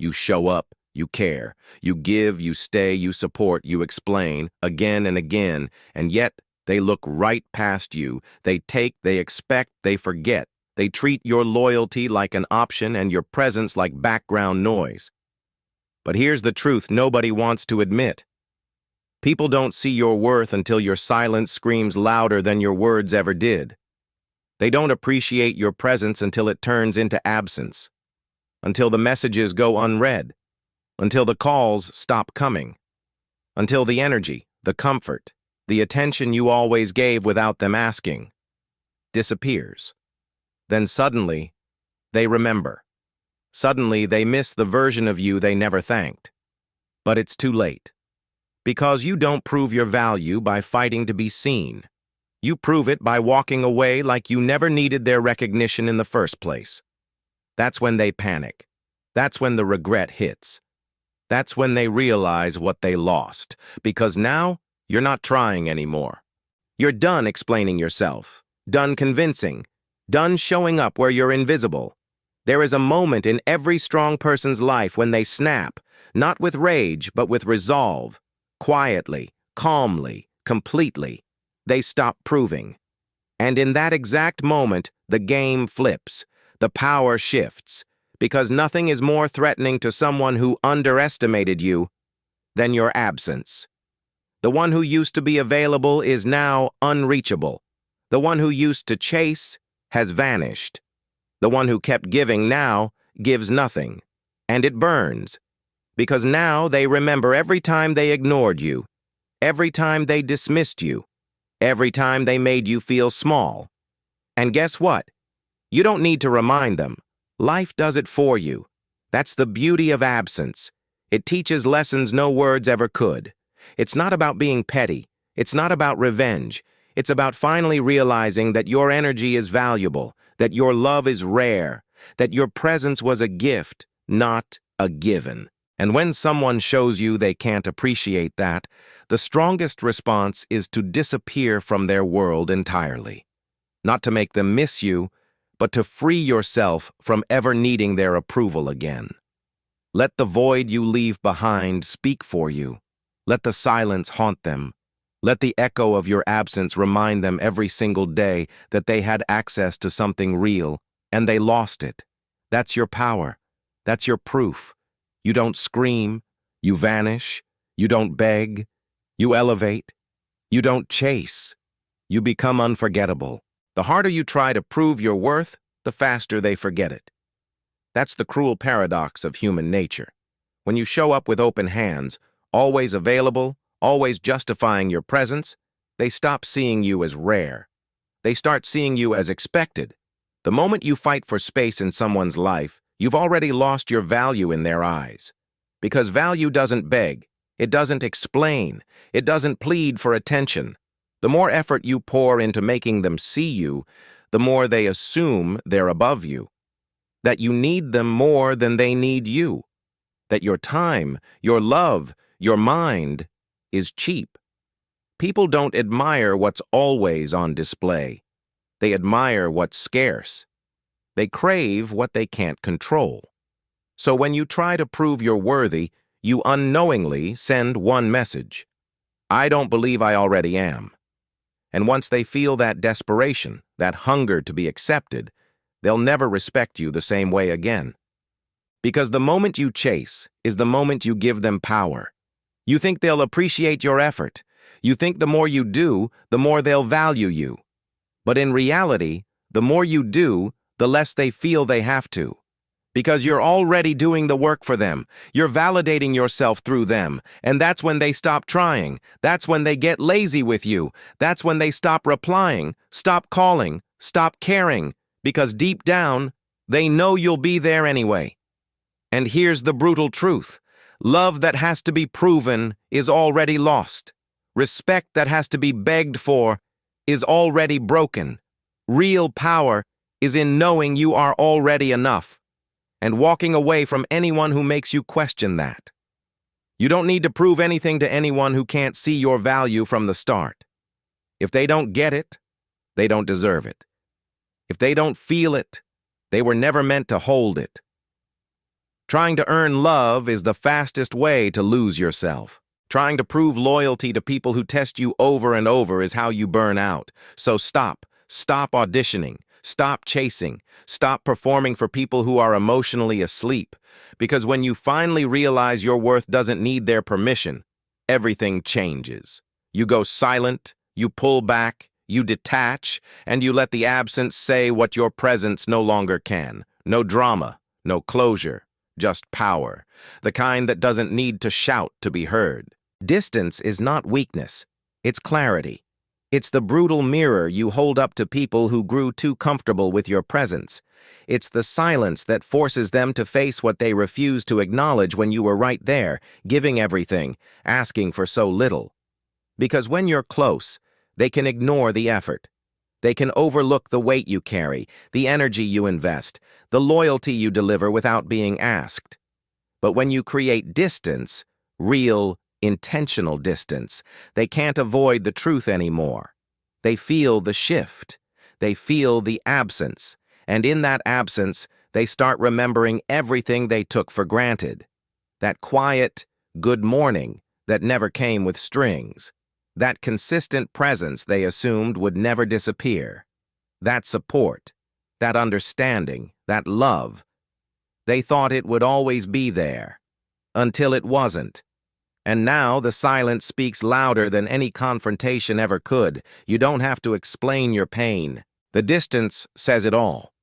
You show up, you care, you give, you stay, you support, you explain, again and again, and yet they look right past you. They take, they expect, they forget. They treat your loyalty like an option and your presence like background noise. But here's the truth nobody wants to admit. People don't see your worth until your silence screams louder than your words ever did. They don't appreciate your presence until it turns into absence, until the messages go unread, until the calls stop coming, until the energy, the comfort, the attention you always gave without them asking disappears. Then suddenly, they remember. Suddenly, they miss the version of you they never thanked. But it's too late. Because you don't prove your value by fighting to be seen. You prove it by walking away like you never needed their recognition in the first place. That's when they panic. That's when the regret hits. That's when they realize what they lost. Because now, you're not trying anymore. You're done explaining yourself. Done convincing. Done showing up where you're invisible. There is a moment in every strong person's life when they snap, not with rage, but with resolve. Quietly, calmly, completely. They stop proving. And in that exact moment, the game flips. The power shifts. Because nothing is more threatening to someone who underestimated you than your absence. The one who used to be available is now unreachable. The one who used to chase has vanished. The one who kept giving now gives nothing. And it burns. Because now they remember every time they ignored you, every time they dismissed you, every time they made you feel small. And guess what? You don't need to remind them. Life does it for you. That's the beauty of absence. It teaches lessons no words ever could. It's not about being petty. It's not about revenge. It's about finally realizing that your energy is valuable, that your love is rare, that your presence was a gift, not a given. And when someone shows you they can't appreciate that, the strongest response is to disappear from their world entirely. Not to make them miss you, but to free yourself from ever needing their approval again. Let the void you leave behind speak for you. Let the silence haunt them. Let the echo of your absence remind them every single day that they had access to something real, and they lost it. That's your power. That's your proof. You don't scream. You vanish. You don't beg. You elevate. You don't chase. You become unforgettable. The harder you try to prove your worth, the faster they forget it. That's the cruel paradox of human nature. When you show up with open hands, always available, always justifying your presence, they stop seeing you as rare. They start seeing you as expected. The moment you fight for space in someone's life, you've already lost your value in their eyes. Because value doesn't beg, it doesn't explain, it doesn't plead for attention. The more effort you pour into making them see you, the more they assume they're above you. That you need them more than they need you. That your time, your love, your mind is cheap. People don't admire what's always on display. They admire what's scarce. They crave what they can't control. So when you try to prove you're worthy, you unknowingly send one message. I don't believe I already am. And once they feel that desperation, that hunger to be accepted, they'll never respect you the same way again. Because the moment you chase is the moment you give them power. You think they'll appreciate your effort. You think the more you do, the more they'll value you. But in reality, the more you do, the less they feel they have to. Because you're already doing the work for them. You're validating yourself through them. And that's when they stop trying. That's when they get lazy with you. That's when they stop replying, stop calling, stop caring. Because deep down, they know you'll be there anyway. And here's the brutal truth. Love that has to be proven is already lost. Respect that has to be begged for is already broken. Real power is in knowing you are already enough, and walking away from anyone who makes you question that. You don't need to prove anything to anyone who can't see your value from the start. If they don't get it, they don't deserve it. If they don't feel it, they were never meant to hold it. Trying to earn love is the fastest way to lose yourself. Trying to prove loyalty to people who test you over and over is how you burn out. So stop. Stop auditioning. Stop chasing. Stop performing for people who are emotionally asleep. Because when you finally realize your worth doesn't need their permission, everything changes. You go silent, you pull back, you detach, and you let the absence say what your presence no longer can. No drama, no closure, just power. The kind that doesn't need to shout to be heard. Distance is not weakness, it's clarity. It's the brutal mirror you hold up to people who grew too comfortable with your presence. It's the silence that forces them to face what they refused to acknowledge when you were right there, giving everything, asking for so little. Because when you're close, they can ignore the effort. They can overlook the weight you carry, the energy you invest, the loyalty you deliver without being asked. But when you create distance, real, intentional distance, they can't avoid the truth anymore. They feel the shift. They feel the absence. And in that absence, they start remembering everything they took for granted. That quiet, good morning that never came with strings. That consistent presence they assumed would never disappear. That support, that understanding, that love. They thought it would always be there, until it wasn't. And now the silence speaks louder than any confrontation ever could. You don't have to explain your pain. The distance says it all.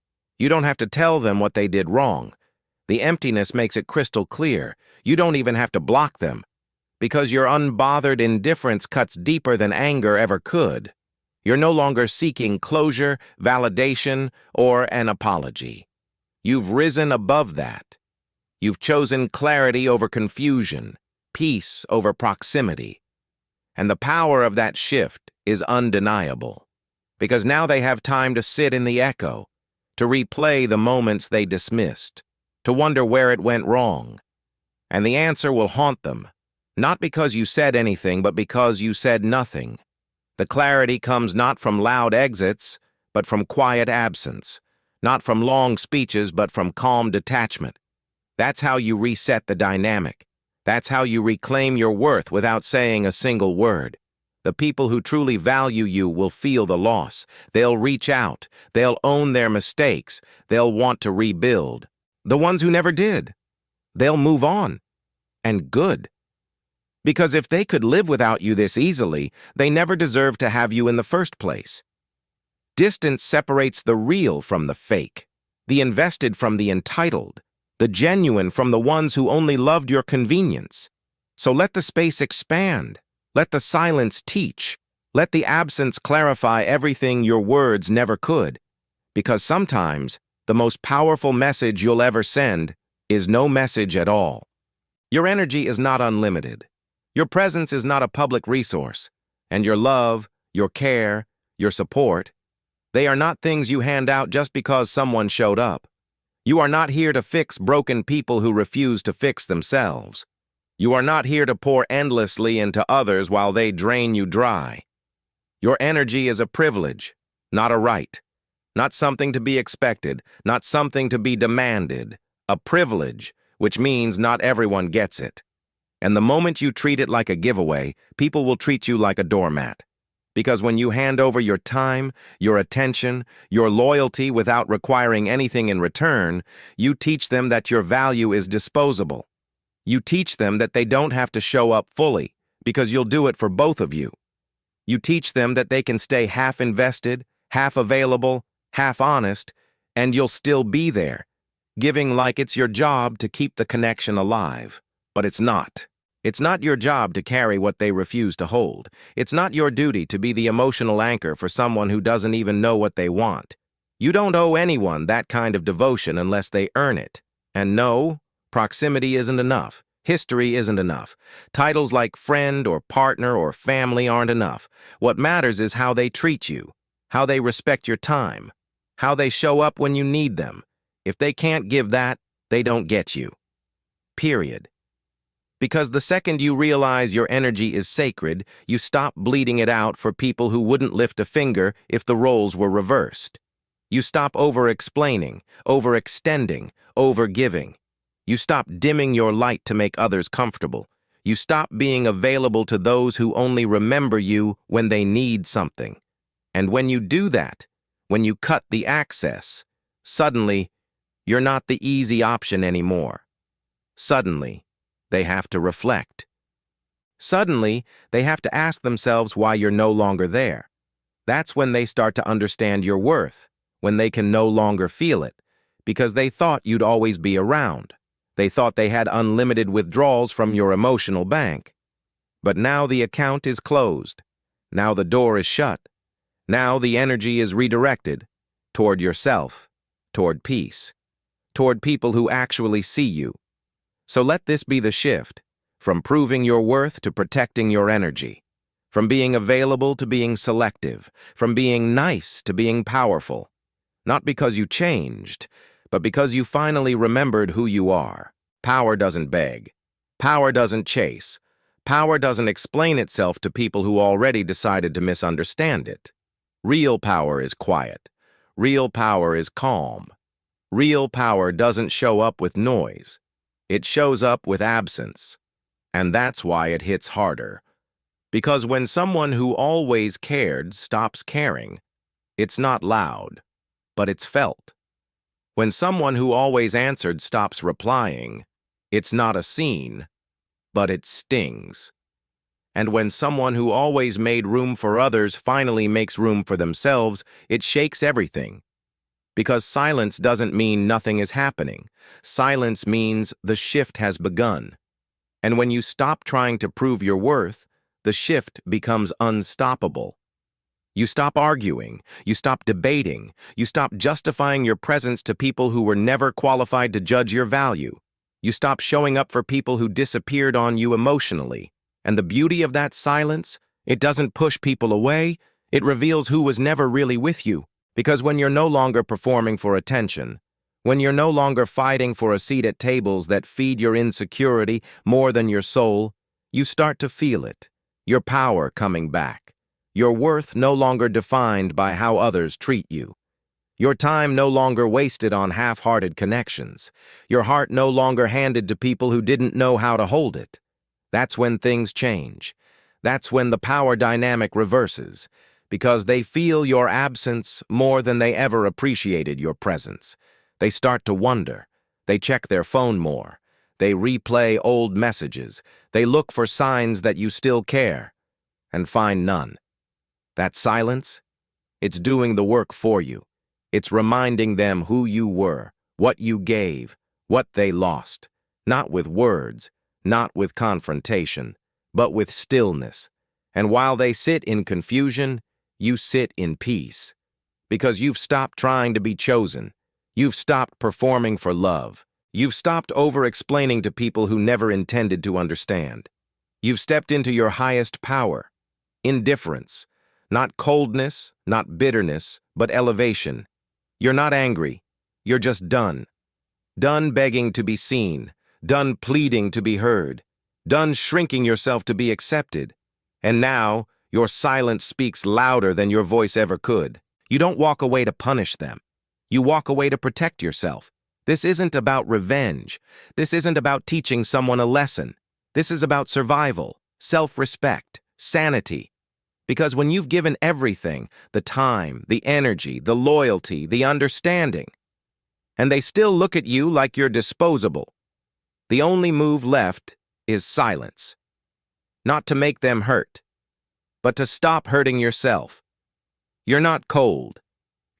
You don't have to tell them what they did wrong. The emptiness makes it crystal clear. You don't even have to block them. Because your unbothered indifference cuts deeper than anger ever could. You're no longer seeking closure, validation, or an apology. You've risen above that. You've chosen clarity over confusion, peace over proximity. And the power of that shift is undeniable. Because now they have time to sit in the echo, to replay the moments they dismissed, to wonder where it went wrong. And the answer will haunt them. Not because you said anything, but because you said nothing. The clarity comes not from loud exits, but from quiet absence. Not from long speeches, but from calm detachment. That's how you reset the dynamic. That's how you reclaim your worth without saying a single word. The people who truly value you will feel the loss. They'll reach out. They'll own their mistakes. They'll want to rebuild. The ones who never did, they'll move on. And good. Because if they could live without you this easily, they never deserved to have you in the first place. Distance separates the real from the fake, the invested from the entitled, the genuine from the ones who only loved your convenience. So let the space expand. Let the silence teach. Let the absence clarify everything your words never could. Because sometimes, the most powerful message you'll ever send is no message at all. Your energy is not unlimited. Your presence is not a public resource, and your love, your care, your support, they are not things you hand out just because someone showed up. You are not here to fix broken people who refuse to fix themselves. You are not here to pour endlessly into others while they drain you dry. Your energy is a privilege, not a right. Not something to be expected, not something to be demanded. A privilege, which means not everyone gets it. And the moment you treat it like a giveaway, people will treat you like a doormat. Because when you hand over your time, your attention, your loyalty without requiring anything in return, you teach them that your value is disposable. You teach them that they don't have to show up fully, because you'll do it for both of you. You teach them that they can stay half invested, half available, half honest, and you'll still be there, giving like it's your job to keep the connection alive. But it's not. It's not your job to carry what they refuse to hold. It's not your duty to be the emotional anchor for someone who doesn't even know what they want. You don't owe anyone that kind of devotion unless they earn it. And no, proximity isn't enough. History isn't enough. Titles like friend or partner or family aren't enough. What matters is how they treat you, how they respect your time, how they show up when you need them. If they can't give that, they don't get you. Period. Because the second you realize your energy is sacred, you stop bleeding it out for people who wouldn't lift a finger if the roles were reversed. You stop over-explaining, overextending, over-giving. You stop dimming your light to make others comfortable. You stop being available to those who only remember you when they need something. And when you do that, when you cut the access, suddenly, you're not the easy option anymore. Suddenly, they have to reflect. Suddenly, they have to ask themselves why you're no longer there. That's when they start to understand your worth, when they can no longer feel it, because they thought you'd always be around. They thought they had unlimited withdrawals from your emotional bank. But now the account is closed. Now the door is shut. Now the energy is redirected toward yourself, toward peace, toward people who actually see you. So let this be the shift, from proving your worth to protecting your energy, from being available to being selective, from being nice to being powerful. Not because you changed, but because you finally remembered who you are. Power doesn't beg. Power doesn't chase. Power doesn't explain itself to people who already decided to misunderstand it. Real power is quiet. Real power is calm. Real power doesn't show up with noise. It shows up with absence. And that's why it hits harder. Because when someone who always cared stops caring, it's not loud, but it's felt. When someone who always answered stops replying, it's not a scene, but it stings. And when someone who always made room for others finally makes room for themselves, it shakes everything. Because silence doesn't mean nothing is happening. Silence means the shift has begun. And when you stop trying to prove your worth, the shift becomes unstoppable. You stop arguing, you stop debating, you stop justifying your presence to people who were never qualified to judge your value. You stop showing up for people who disappeared on you emotionally. And the beauty of that silence, it doesn't push people away, it reveals who was never really with you. Because when you're no longer performing for attention, when you're no longer fighting for a seat at tables that feed your insecurity more than your soul, you start to feel it, your power coming back, your worth no longer defined by how others treat you, your time no longer wasted on half-hearted connections, your heart no longer handed to people who didn't know how to hold it. That's when things change. That's when the power dynamic reverses, because they feel your absence more than they ever appreciated your presence. They start to wonder. They check their phone more. They replay old messages. They look for signs that you still care, and find none. That silence, it's doing the work for you. It's reminding them who you were, what you gave, what they lost. Not with words, not with confrontation, but with stillness. And while they sit in confusion, you sit in peace. Because you've stopped trying to be chosen. You've stopped performing for love. You've stopped over-explaining to people who never intended to understand. You've stepped into your highest power. Indifference. Not coldness, not bitterness, but elevation. You're not angry. You're just done. Done begging to be seen. Done pleading to be heard. Done shrinking yourself to be accepted. And now, your silence speaks louder than your voice ever could. You don't walk away to punish them. You walk away to protect yourself. This isn't about revenge. This isn't about teaching someone a lesson. This is about survival, self-respect, sanity. Because when you've given everything, the time, the energy, the loyalty, the understanding, and they still look at you like you're disposable, the only move left is silence. Not to make them hurt, but to stop hurting yourself. You're not cold.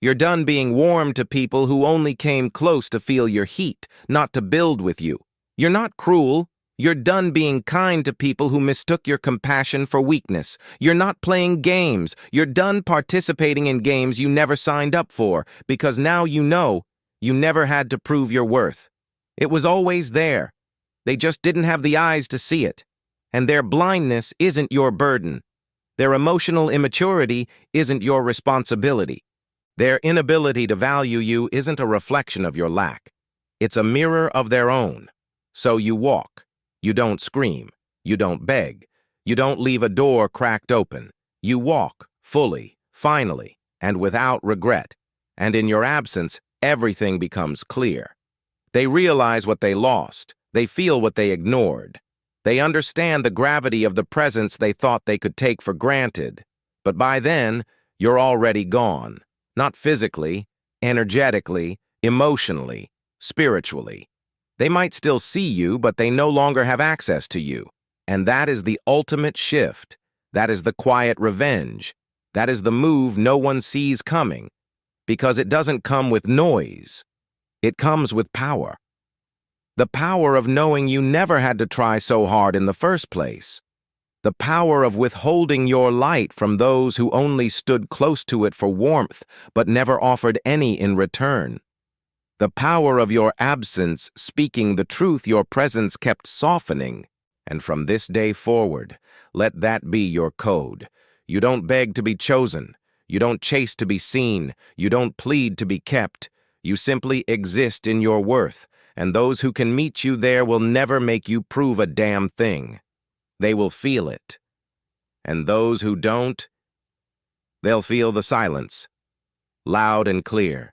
You're done being warm to people who only came close to feel your heat, not to build with you. You're not cruel. You're done being kind to people who mistook your compassion for weakness. You're not playing games. You're done participating in games you never signed up for, because now you know you never had to prove your worth. It was always there. They just didn't have the eyes to see it. And their blindness isn't your burden. Their emotional immaturity isn't your responsibility. Their inability to value you isn't a reflection of your lack. It's a mirror of their own. So you walk. You don't scream. You don't beg. You don't leave a door cracked open. You walk, fully, finally, and without regret. And in your absence, everything becomes clear. They realize what they lost. They feel what they ignored. They understand the gravity of the presence they thought they could take for granted. But by then, you're already gone. Not physically, energetically, emotionally, spiritually. They might still see you, but they no longer have access to you. And that is the ultimate shift. That is the quiet revenge. That is the move no one sees coming. Because it doesn't come with noise. It comes with power. The power of knowing you never had to try so hard in the first place. The power of withholding your light from those who only stood close to it for warmth but never offered any in return. The power of your absence speaking the truth your presence kept softening. And from this day forward, let that be your code. You don't beg to be chosen. You don't chase to be seen. You don't plead to be kept. You simply exist in your worth, and those who can meet you there will never make you prove a damn thing. They will feel it. And those who don't, they'll feel the silence, loud and clear.